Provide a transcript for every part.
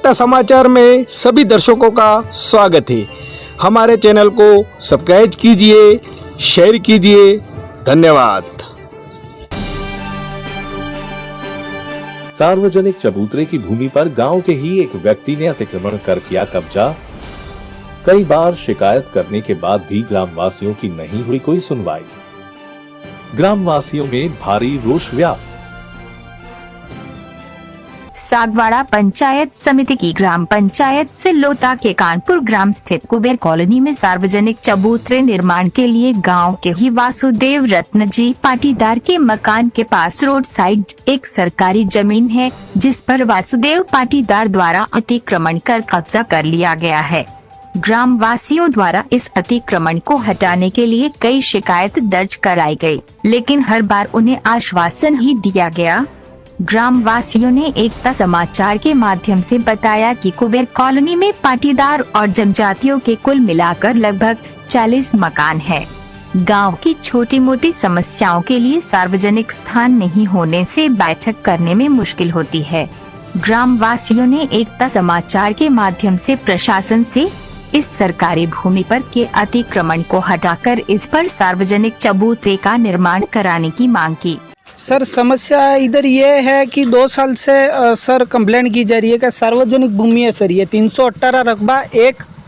एकता समाचार में सभी दर्शकों का स्वागत है। हमारे चैनल को सब्सक्राइब कीजिए, शेयर कीजिए। धन्यवाद। सार्वजनिक चबूतरे की भूमि पर गांव के ही एक व्यक्ति ने अतिक्रमण कर किया कब्जा। कई बार शिकायत करने के बाद भी ग्रामवासियों की नहीं हुई कोई सुनवाई। ग्रामवासियों में भारी रोष व्याप्त। सागवाड़ा पंचायत समिति की ग्राम पंचायत सिल्लोता के कानपुर ग्राम स्थित कुबेर कॉलोनी में सार्वजनिक चबूतरे निर्माण के लिए गांव के ही वासुदेव रत्न जी पाटीदार के मकान के पास रोड साइड एक सरकारी जमीन है, जिस पर वासुदेव पाटीदार द्वारा अतिक्रमण कर कब्जा कर लिया गया है। ग्राम वासियों द्वारा इस अतिक्रमण को हटाने के लिए कई शिकायत दर्ज कराई गई, लेकिन हर बार उन्हें आश्वासन ही दिया गया। ग्राम वासियों ने एकता समाचार के माध्यम से बताया कि कुबेर कॉलोनी में पाटीदार और जनजातियों के कुल मिलाकर लगभग 40 मकान हैं। गांव की छोटी मोटी समस्याओं के लिए सार्वजनिक स्थान नहीं होने से बैठक करने में मुश्किल होती है। ग्राम वासियों ने एकता समाचार के माध्यम से प्रशासन से इस सरकारी भूमि पर के अतिक्रमण को हटाकर इस पर सार्वजनिक चबूतरे का निर्माण कराने की मांग की। सर, समस्या इधर ये है कि 2 साल से सर कंप्लेंट की जा रही है कि सार्वजनिक भूमि है सर, ये 318 रकबा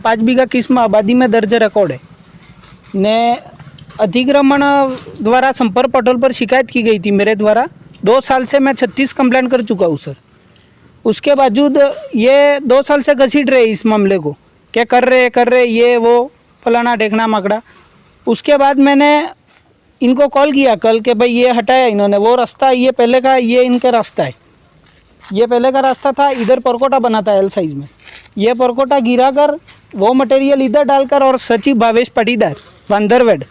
5 बीघा किस्म आबादी में दर्ज रिकॉर्ड है ने अतिक्रमण द्वारा संपर्क पटल पर शिकायत की गई थी मेरे द्वारा। 2 साल से मैं 36 कंप्लेंट कर चुका हूँ सर। उसके बावजूद ये 2 साल से घसीट रहे इस मामले को, क्या कर रहे ये वो फलाना ढेकना मकड़ा। उसके बाद मैंने इनको कॉल किया कल के भाई ये हटाया इन्होंने, वो रास्ता ये पहले का ये इनका रास्ता है, ये पहले का रास्ता था, इधर परकोटा बना था एल साइज में, ये परकोटा गिरा कर वो मटेरियल इधर डालकर और सचिव भावेश पाटीदार वांदरवेड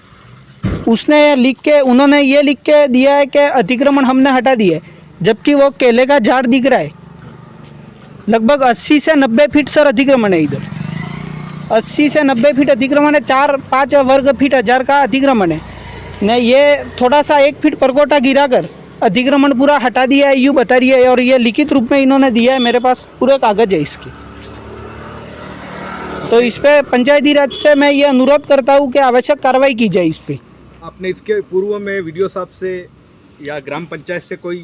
उसने लिख के उन्होंने ये लिख के दिया है कि अतिक्रमण हमने हटा दिया है, जबकि वो केले का झाड़ दिख रहा है। लगभग 80 से 90 फीट सर अतिक्रमण है, इधर 80 से 90 फीट अतिक्रमण है, 4-5 वर्ग फीट 1000 का अतिक्रमण है ने। ये थोड़ा सा 1 फीट परकोटा गिरा कर अतिक्रमण पूरा हटा दिया है, यूँ बता रही है, और ये लिखित रूप में इन्होंने दिया है, मेरे पास पूरे कागज है इसके। तो इस पे पंचायती राज से मैं ये अनुरोध करता हूँ कि आवश्यक कार्रवाई की जाए इस पे। आपने इसके पूर्व में वीडियो साहब से या ग्राम पंचायत से कोई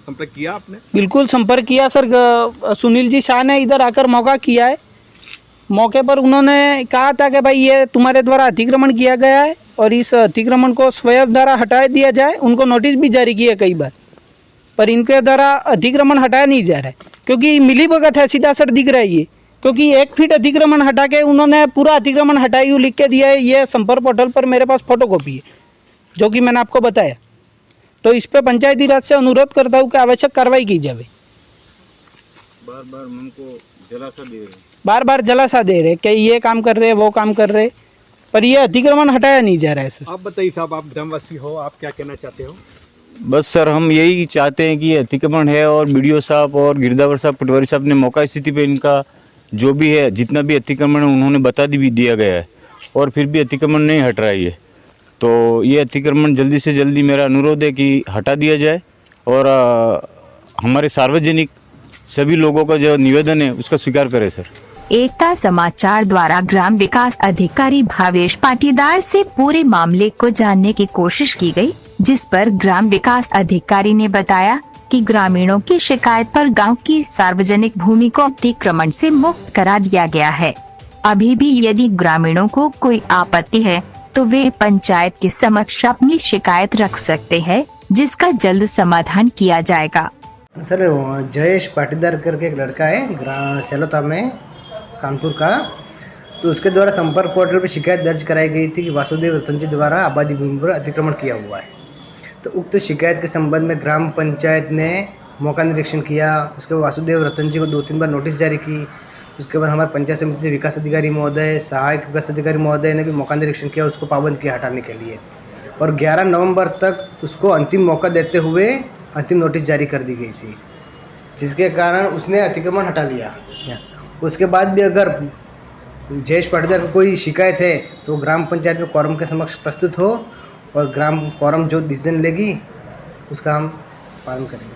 संपर्क किया आपने? बिल्कुल संपर्क किया सर, सुनील जी शाह ने इधर आकर मौका किया है। मौके पर उन्होंने कहा था कि भाई ये तुम्हारे द्वारा अतिक्रमण किया गया है और इस अतिक्रमण को स्वयं द्वारा हटा दिया जाए। उनको नोटिस भी जारी किया कई बार, पर इनके द्वारा अतिक्रमण हटाया नहीं जा रहा है, क्योंकि मिली भगत है, सीधा सर दिख रहा है ये, क्योंकि 1 फीट अतिक्रमण हटा के उन्होंने पूरा अतिक्रमण हटाई हुई लिख के दिया है। ये संपर्क पोर्टल पर मेरे पास फोटोकॉपी है, जो कि मैंने आपको बताया। तो इस पर पंचायती राज से अनुरोध करता हूँ कि आवश्यक कार्रवाई की जाए। बार बार जलासा दे रहे कि ये काम कर रहे वो काम कर रहे, पर ये अतिक्रमण हटाया नहीं जा रहा है सर। आप बताइए साहब, आप ग्रामवासी हो, आप क्या कहना चाहते हो? बस सर, हम यही चाहते हैं कि ये अतिक्रमण है और बीडीओ साहब और गिरदावर साहब पटवारी साहब ने मौका स्थिति पे इनका जो भी है जितना भी अतिक्रमण है उन्होंने बता भी दिया गया है, और फिर भी अतिक्रमण नहीं हट रहा है ये। तो ये अतिक्रमण जल्दी से जल्दी मेरा अनुरोध है कि हटा दिया जाए, और हमारे सार्वजनिक सभी लोगों का जो निवेदन है उसका स्वीकार करें सर। एकता समाचार द्वारा ग्राम विकास अधिकारी भावेश पाटीदार से पूरे मामले को जानने की कोशिश की गई, जिस पर ग्राम विकास अधिकारी ने बताया कि ग्रामीणों की शिकायत पर गांव की सार्वजनिक भूमि को अतिक्रमण से मुक्त करा दिया गया है। अभी भी यदि ग्रामीणों को कोई आपत्ति है तो वे पंचायत के समक्ष अपनी शिकायत रख सकते हैं, जिसका जल्द समाधान किया जाएगा। सर, जयेश पाटीदार करके एक लड़का है सेलोता में कानपुर का, तो उसके द्वारा संपर्क पोर्टल पर शिकायत दर्ज कराई गई थी कि वासुदेव रतन जी द्वारा आबादी भूमि पर अतिक्रमण किया हुआ है। तो उक्त शिकायत के संबंध में ग्राम पंचायत ने मौका निरीक्षण किया। उसके बाद वासुदेव रतन जी को 2-3 बार नोटिस जारी की। उसके बाद हमारे पंचायत समिति से विकास अधिकारी महोदय, सहायक विकास अधिकारी महोदय ने भी मौका निरीक्षण किया, उसको पाबंद किया हटाने के लिए, और 11 नवंबर तक उसको अंतिम मौका देते हुए अंतिम नोटिस जारी कर दी गई थी, जिसके कारण उसने अतिक्रमण हटा लिया। उसके बाद भी अगर जयेश पाटीदार को कोई शिकायत है तो ग्राम पंचायत में क्वारम के समक्ष प्रस्तुत हो, और ग्राम क्वारम जो डिसीजन लेगी उसका हम पालन करेंगे।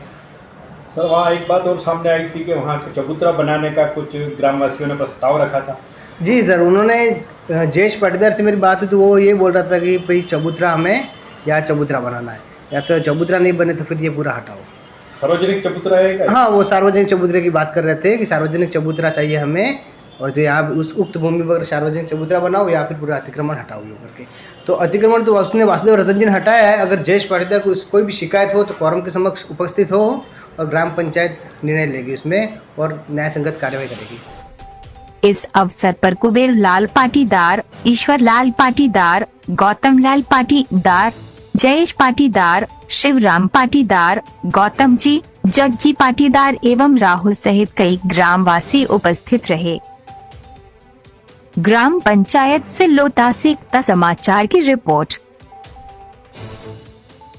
सर वहाँ एक बात और सामने आई थी कि वहाँ चबूतरा बनाने का कुछ ग्रामवासियों ने प्रस्ताव रखा था। जी सर, उन्होंने जयेश पाटीदार से मेरी बात हुई तो वो ये बोल रहा था कि भाई चबूतरा हमें यहाँ चबूतरा बनाना है, या तो चबूतरा नहीं बने तो फिर ये पूरा हटाओ। सार्वजनिक चबूतरा है क्या? हाँ, वो सार्वजनिक चबूतरे की बात कर रहे थे कि सार्वजनिक चबूतरा चाहिए हमें, और जो यहाँ उस उक्त भूमि पर सार्वजनिक चबूतरा बनाओ या फिर पूरा अतिक्रमण हटाओ यूँ करके। तो अतिक्रमण तो उसने वासुदेव रतन जी ने हटाया है। अगर जयेश पाटीदार को कोई भी शिकायत हो तो क्वारम के समक्ष उपस्थित हो और ग्राम पंचायत निर्णय लेगी उसमें और न्याय संगत कार्यवाही करेगी। इस अवसर पर कुबेर लाल पाटीदार, ईश्वर लाल पाटीदार, गौतम लाल पाटीदार, जयेश पाटीदार, शिवराम पाटीदार, गौतम जी, जगजी पाटीदार एवं राहुल सहित कई ग्रामवासी उपस्थित रहे। ग्राम पंचायत से लोता से एकता समाचार की रिपोर्ट।